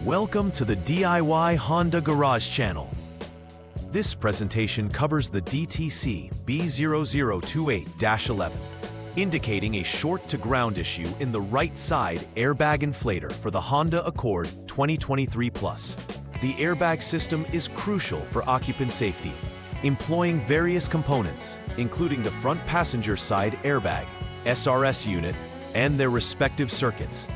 Welcome to the DIY Honda Garage channel. This presentation covers the DTC B0028-11, indicating a short-to-ground issue in the right side airbag inflator for the Honda Accord 2023 Plus. The airbag system is crucial for occupant safety, employing various components, including the front passenger side airbag, SRS unit, and their respective circuits.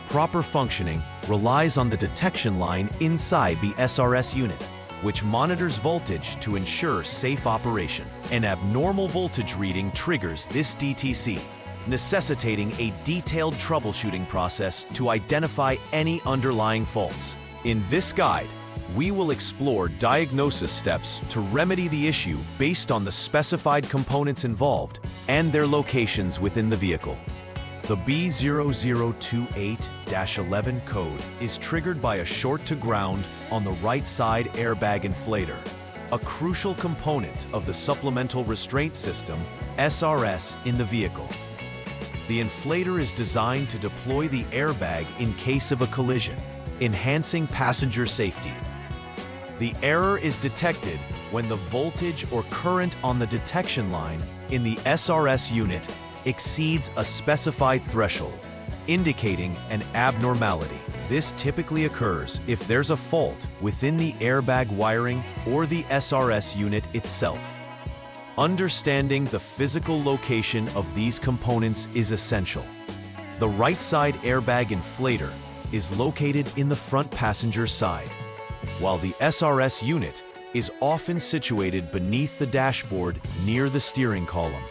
Proper functioning relies on the detection line inside the SRS unit, which monitors voltage to ensure safe operation. An abnormal voltage reading triggers this DTC, necessitating a detailed troubleshooting process to identify any underlying faults. In this guide, we will explore diagnosis steps to remedy the issue based on the specified components involved and their locations within the vehicle. The B0028-11 code is triggered by a short-to-ground on the right side airbag inflator, a crucial component of the supplemental restraint system, SRS, in the vehicle. The inflator is designed to deploy the airbag in case of a collision, enhancing passenger safety. The error is detected when the voltage or current on the detection line in the SRS unit exceeds a specified threshold, indicating an abnormality. This typically occurs if there's a fault within the airbag wiring or the SRS unit itself. Understanding the physical location of these components is essential. The right side airbag inflator is located in the front passenger side, while the SRS unit is often situated beneath the dashboard near the steering column,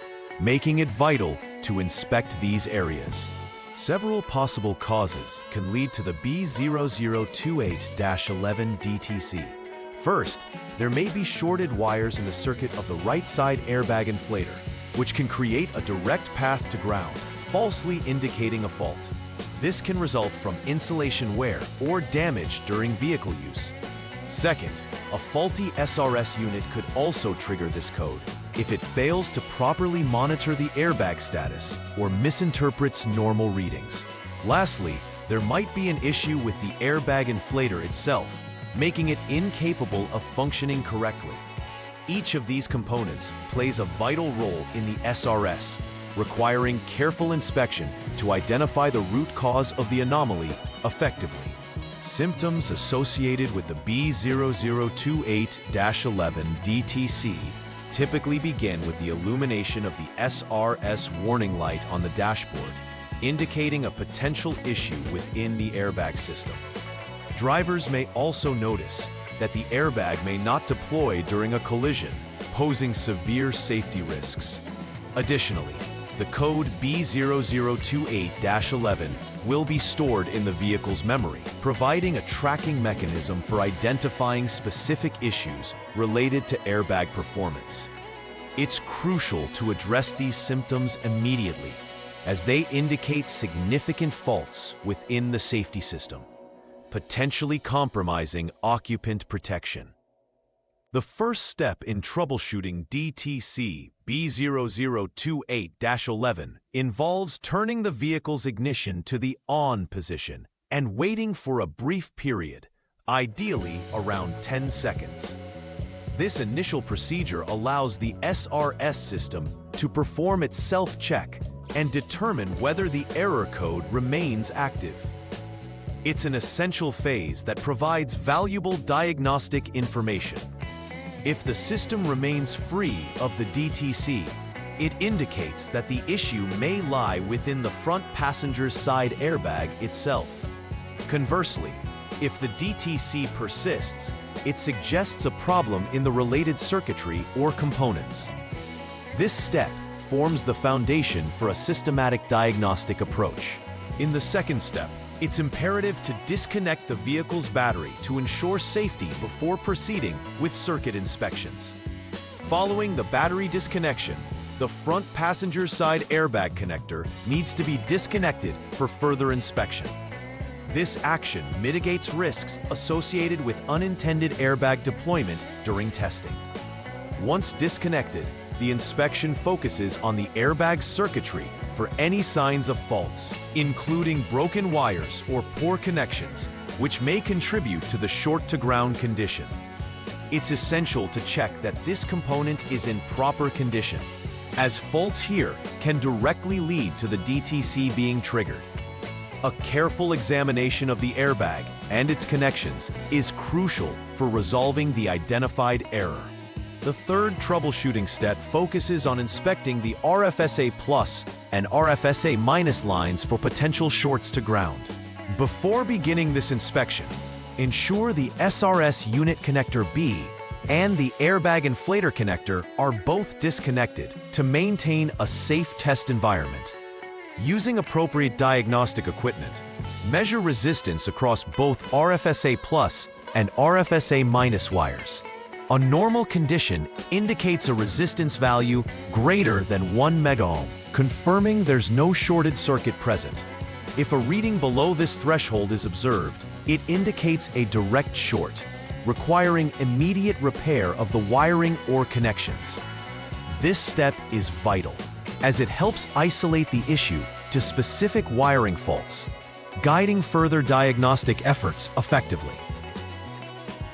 making it vital to inspect these areas. Several possible causes can lead to the B0028-11 DTC. First, there may be shorted wires in the circuit of the right side airbag inflator, which can create a direct path to ground, falsely indicating a fault. This can result from insulation wear or damage during vehicle use. Second, a faulty SRS unit could also trigger this code if it fails to properly monitor the airbag status or misinterprets normal readings. Lastly, there might be an issue with the airbag inflator itself, making it incapable of functioning correctly. Each of these components plays a vital role in the SRS, requiring careful inspection to identify the root cause of the anomaly effectively. Symptoms associated with the B0028-11 DTC typically begin with the illumination of the SRS warning light on the dashboard, indicating a potential issue within the airbag system. Drivers may also notice that the airbag may not deploy during a collision, posing severe safety risks. Additionally, the code B0028-11 will be stored in the vehicle's memory, providing a tracking mechanism for identifying specific issues related to airbag performance. It's crucial to address these symptoms immediately, as they indicate significant faults within the safety system, potentially compromising occupant protection. The first step in troubleshooting DTC B0028-11 involves turning the vehicle's ignition to the on position and waiting for a brief period, ideally around 10 seconds. This initial procedure allows the SRS system to perform its self-check and determine whether the error code remains active. It's an essential phase that provides valuable diagnostic information. If the system remains free of the DTC, it indicates that the issue may lie within the front passenger's side airbag itself. Conversely, if the DTC persists, it suggests a problem in the related circuitry or components. This step forms the foundation for a systematic diagnostic approach. In the second step, it's imperative to disconnect the vehicle's battery to ensure safety before proceeding with circuit inspections. Following the battery disconnection, the front passenger side airbag connector needs to be disconnected for further inspection. This action mitigates risks associated with unintended airbag deployment during testing. Once disconnected, the inspection focuses on the airbag circuitry for any signs of faults, including broken wires or poor connections, which may contribute to the short-to-ground condition. It's essential to check that this component is in proper condition, as faults here can directly lead to the DTC being triggered. A careful examination of the airbag and its connections is crucial for resolving the identified error. The third troubleshooting step focuses on inspecting the RFSA plus and RFSA minus lines for potential shorts to ground. Before beginning this inspection, ensure the SRS unit connector B and the Airbag Inflator connector are both disconnected to maintain a safe test environment. Using appropriate diagnostic equipment, measure resistance across both RFSA plus and RFSA minus wires. A normal condition indicates a resistance value greater than 1 megaohm, confirming there's no shorted circuit present. If a reading below this threshold is observed, it indicates a direct short, requiring immediate repair of the wiring or connections. This step is vital, as it helps isolate the issue to specific wiring faults, guiding further diagnostic efforts effectively.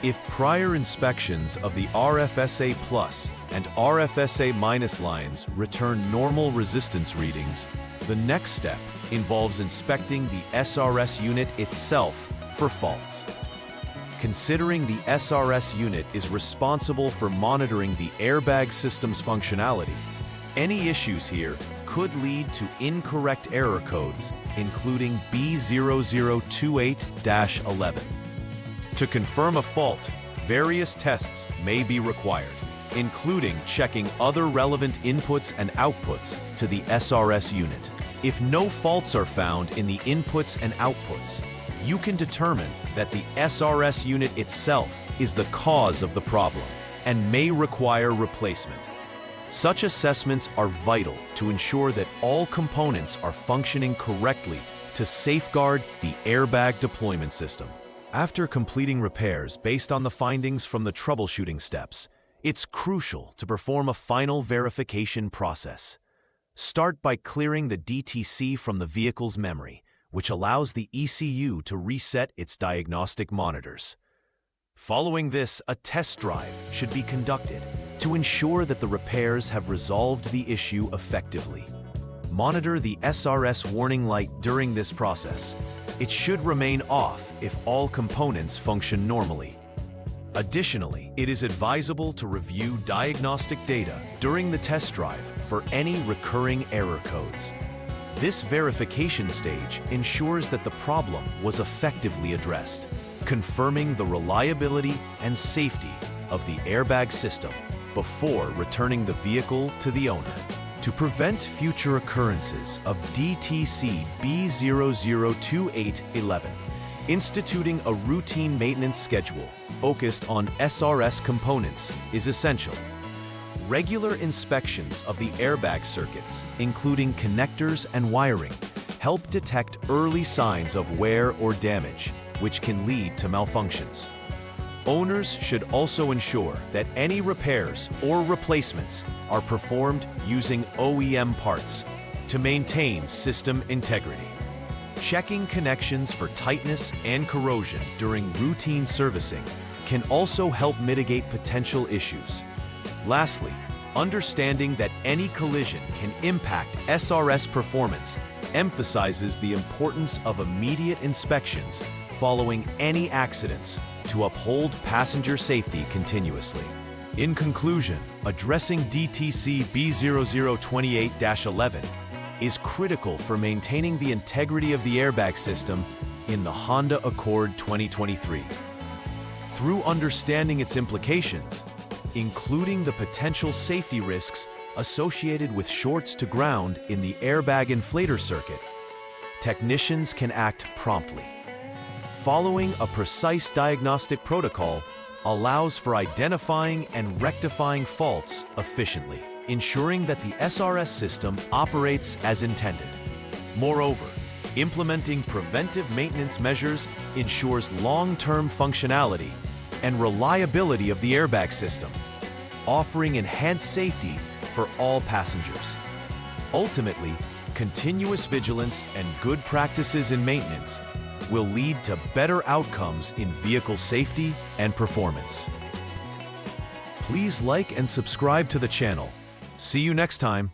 If prior inspections of the RFSA plus and RFSA minus lines return normal resistance readings, the next step involves inspecting the SRS unit itself for faults. Considering the SRS unit is responsible for monitoring the airbag system's functionality, any issues here could lead to incorrect error codes, including B0028-11. To confirm a fault, various tests may be required, including checking other relevant inputs and outputs to the SRS unit. If no faults are found in the inputs and outputs, you can determine that the SRS unit itself is the cause of the problem and may require replacement. Such assessments are vital to ensure that all components are functioning correctly to safeguard the airbag deployment system. After completing repairs based on the findings from the troubleshooting steps, it's crucial to perform a final verification process. Start by clearing the DTC from the vehicle's memory, which allows the ECU to reset its diagnostic monitors. Following this, a test drive should be conducted to ensure that the repairs have resolved the issue effectively. Monitor the SRS warning light during this process. It should remain off if all components function normally. Additionally, it is advisable to review diagnostic data during the test drive for any recurring error codes. This verification stage ensures that the problem was effectively addressed, confirming the reliability and safety of the airbag system before returning the vehicle to the owner. To prevent future occurrences of DTC B0028-11, instituting a routine maintenance schedule focused on SRS components is essential. Regular inspections of the airbag circuits, including connectors and wiring, help detect early signs of wear or damage, which can lead to malfunctions. Owners should also ensure that any repairs or replacements are performed using OEM parts to maintain system integrity. Checking connections for tightness and corrosion during routine servicing can also help mitigate potential issues. Lastly, understanding that any collision can impact SRS performance emphasizes the importance of immediate inspections following any accidents to uphold passenger safety continuously. In conclusion, addressing DTC B0028-11 is critical for maintaining the integrity of the airbag system in the Honda Accord 2023. Through understanding its implications, including the potential safety risks associated with shorts to ground in the Airbag Inflator circuit, technicians can act promptly. Following a precise diagnostic protocol allows for identifying and rectifying faults efficiently, ensuring that the SRS system operates as intended. Moreover, implementing preventive maintenance measures ensures long-term functionality and reliability of the airbag system, offering enhanced safety for all passengers. Ultimately, Continuous vigilance and good practices in maintenance will lead to better outcomes in vehicle safety and performance. Please like and subscribe to the channel. See you next time.